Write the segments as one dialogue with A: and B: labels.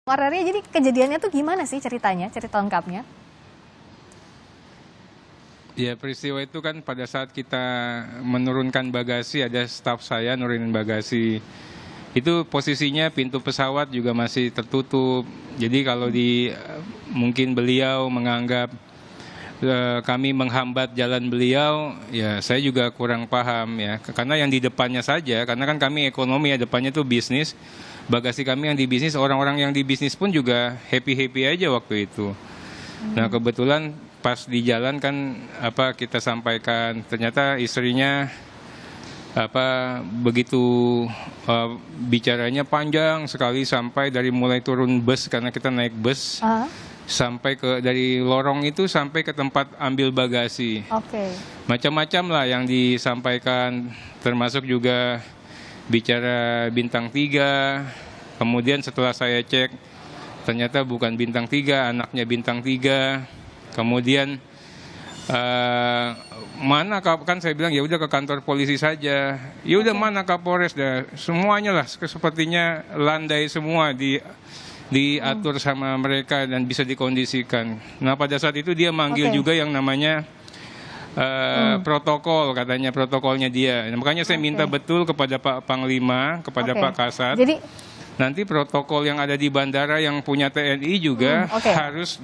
A: Ardelia, jadi kejadiannya tuh gimana sih ceritanya, cerita lengkapnya?
B: Ya, peristiwa itu kan pada saat kita menurunkan bagasi, ada staf saya nurunin bagasi. Itu posisinya pintu pesawat juga masih tertutup. Jadi kalau mungkin beliau menganggap kami menghambat jalan beliau, ya saya juga kurang paham ya. Karena yang di depannya saja, karena kan kami ekonomi ya, depannya tuh bisnis. Bagasi kami yang di bisnis, orang-orang yang di bisnis pun juga happy-happy aja waktu itu. Nah, kebetulan pas di jalan kan kita sampaikan, ternyata istrinya begitu bicaranya panjang sekali, sampai dari mulai turun bus, karena kita naik bus, sampai dari lorong itu sampai ke tempat ambil bagasi. Macam-macam lah yang disampaikan, termasuk juga bicara bintang 3. Kemudian setelah saya cek, ternyata bukan bintang 3, anaknya bintang 3. Kemudian mana kan saya bilang ya udah ke kantor polisi saja. Ya udah mana Kapolres dah. Semuanya lah sepertinya landai semua diatur sama mereka dan bisa dikondisikan. Nah, pada saat itu dia manggil juga yang namanya protokol, katanya protokolnya dia. Nah, makanya saya minta betul kepada Pak Panglima, kepada Pak Kasat.
A: Jadi
B: nanti protokol yang ada di bandara yang punya TNI juga harus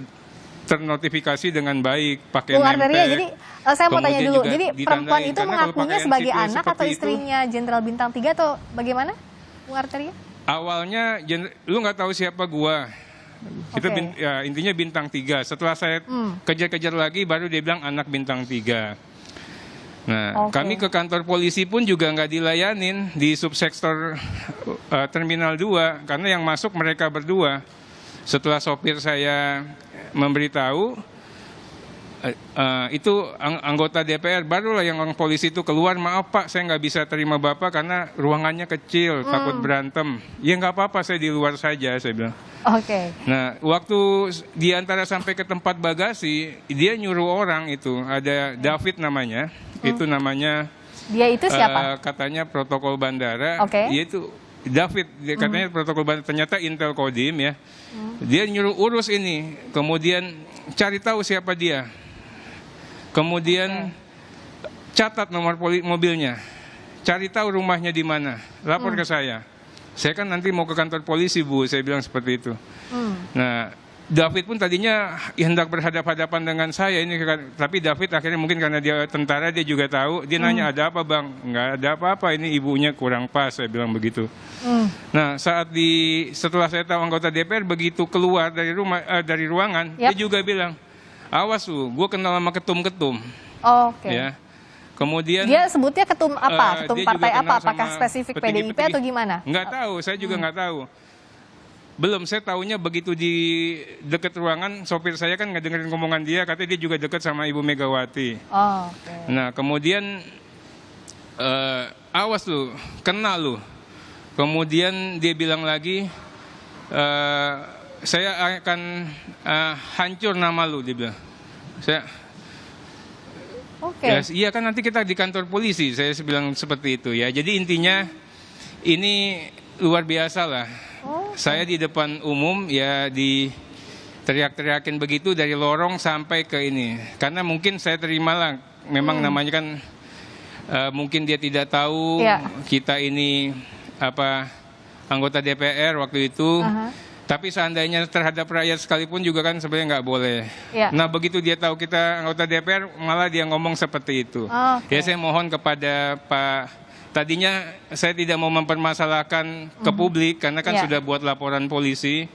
B: ternotifikasi dengan baik, pakai
A: Bung Ardelia, jadi saya mau tanya dulu, jadi perempuan itu
B: karena
A: mengakuinya sebagai anak atau
B: itu,
A: istrinya Jenderal Bintang 3 atau bagaimana, Bung Ardelia?
B: Awalnya lu nggak tahu siapa gua. Kita ya, intinya bintang 3. Setelah saya kejar-kejar lagi, baru dia bilang anak bintang 3. Nah, kami ke kantor polisi pun juga nggak dilayanin di subsektor Terminal 2, karena yang masuk mereka berdua. Setelah sopir saya memberitahu, itu anggota DPR, barulah yang orang polisi itu keluar, maaf Pak, saya nggak bisa terima Bapak karena ruangannya kecil, takut berantem. Ya nggak apa-apa, saya di luar saja, saya bilang. Nah, waktu diantara sampai ke tempat bagasi, dia nyuruh orang itu, ada David namanya, itu namanya.
A: Dia itu siapa?
B: Katanya protokol bandara, yaitu David, dia katanya protokol bandara, ternyata Intel Kodim ya. Dia nyuruh urus ini, kemudian cari tahu siapa dia. Kemudian catat nomor mobilnya, cari tahu rumahnya di mana, lapor ke saya. Saya kan nanti mau ke kantor polisi Bu, saya bilang seperti itu. Nah, David pun tadinya hendak berhadapan-hadapan dengan saya ini, tapi David akhirnya mungkin karena dia tentara, dia juga tahu. Dia nanya, ada apa Bang? Nggak ada apa-apa, ini ibunya kurang pas, saya bilang begitu. Nah, setelah saya tahu anggota DPR begitu keluar dari ruangan, dia juga bilang, awas lu, gue kenal sama ketum-ketum. Ya. Kemudian
A: dia sebutnya ketum apa? Ketum partai apa? Apakah spesifik PDIP atau gimana?
B: Nggak tahu, saya juga nggak tahu. Belum, saya tahunya begitu di dekat ruangan, sopir saya kan nggak dengerin ngomongan dia, katanya dia juga dekat sama Ibu Megawati. Nah, kemudian awas lu, kena lu. Kemudian dia bilang lagi, saya akan hancur nama lu, dia bilang. Ya, iya kan nanti kita di kantor polisi, saya bilang seperti itu ya. Jadi intinya ini luar biasa lah. Saya di depan umum ya teriak-teriakin begitu dari lorong sampai ke ini. Karena mungkin saya terima lah, memang namanya kan mungkin dia tidak tahu kita ini anggota DPR waktu itu. Tapi seandainya terhadap rakyat sekalipun juga kan sebenarnya nggak boleh. Nah, begitu dia tahu kita anggota DPR, malah dia ngomong seperti itu. Ya, saya mohon kepada Pak, tadinya saya tidak mau mempermasalahkan ke publik karena kan sudah buat laporan polisi.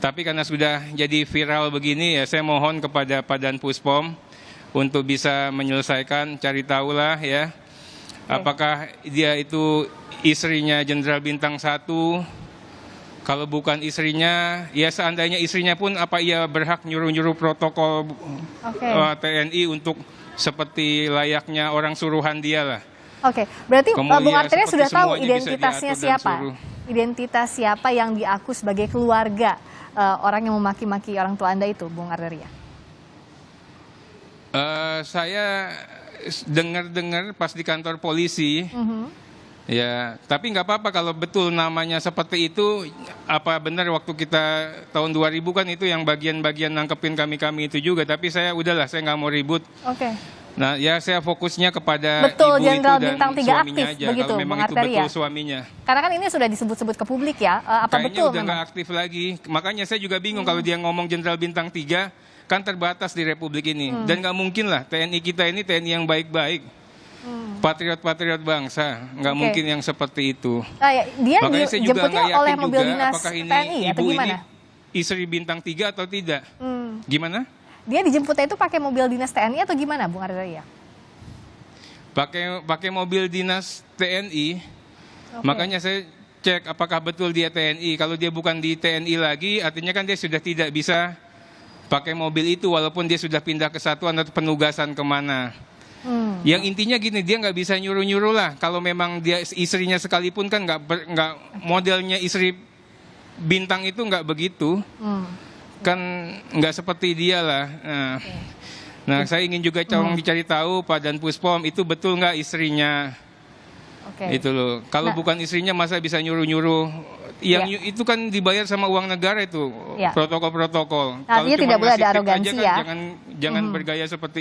B: Tapi karena sudah jadi viral begini, ya saya mohon kepada Pak Dan Puspom untuk bisa menyelesaikan, cari tahulah ya. Apakah dia itu istrinya Jenderal Bintang 1? Kalau bukan istrinya, ya seandainya istrinya pun, apa ia berhak nyuruh-nyuruh protokol TNI untuk seperti layaknya orang suruhan dia lah.
A: Berarti Bung Ardelia sudah tahu identitasnya siapa? Identitas siapa yang diaku sebagai keluarga orang yang memaki-maki orang tua Anda itu, Bung Ardelia?
B: Saya dengar-dengar pas di kantor polisi, Ya, tapi nggak apa-apa kalau betul namanya seperti itu. Apa benar waktu kita tahun 2000 kan itu yang bagian-bagian nangkepin kami-kami itu juga. Tapi saya udahlah, saya nggak mau ribut.
A: Oke.
B: Nah, ya saya fokusnya kepada
A: Betul,
B: ibu
A: Jenderal
B: itu dan
A: Bintang 3
B: suaminya
A: aktif,
B: aja.
A: begitu,
B: Kalau memang
A: Bung
B: itu
A: Arteria?
B: betul suaminya.
A: Karena kan ini sudah disebut-sebut ke publik ya, apa
B: Kayaknya
A: betul
B: udah
A: memang?
B: nggak aktif lagi. Makanya saya juga bingung kalau dia ngomong Jenderal Bintang 3 kan terbatas di Republik ini. Dan nggak mungkin lah TNI kita ini TNI yang baik-baik. Patriot-patriot bangsa, nggak
A: Oke.
B: mungkin yang seperti itu.
A: Ah, ya, dia
B: Makanya saya juga
A: dijemputnya
B: nggak yakin
A: oleh mobil
B: juga
A: dinas
B: apakah ini
A: TNI atau
B: ibu
A: gimana?
B: ini istri Bintang 3 atau tidak. Gimana?
A: Dia dijemputnya itu pakai mobil dinas TNI atau gimana, Bung Arteria?
B: Pakai mobil dinas TNI.
A: Oke.
B: Makanya saya cek apakah betul dia TNI. Kalau dia bukan di TNI lagi, artinya kan dia sudah tidak bisa pakai mobil itu walaupun dia sudah pindah ke satuan atau penugasan kemana. Yang intinya gini, dia nggak bisa nyuruh-nyuruh lah. Kalau memang dia istrinya sekalipun kan nggak modelnya istri Bintang itu nggak begitu. Kan nggak seperti dia lah. Nah, saya ingin juga dicari tahu Pak Dan Puspom itu betul nggak istrinya.
A: Oke.
B: Itu loh. Kalau
A: Nah.
B: bukan istrinya masa bisa nyuruh-nyuruh. Yang itu kan dibayar sama uang negara itu.
A: Ya.
B: Protokol-protokol.
A: Artinya
B: Kalau
A: tidak
B: cuma
A: boleh ada
B: ngasih tip aja
A: arogansi
B: kan
A: ya.
B: jangan bergaya seperti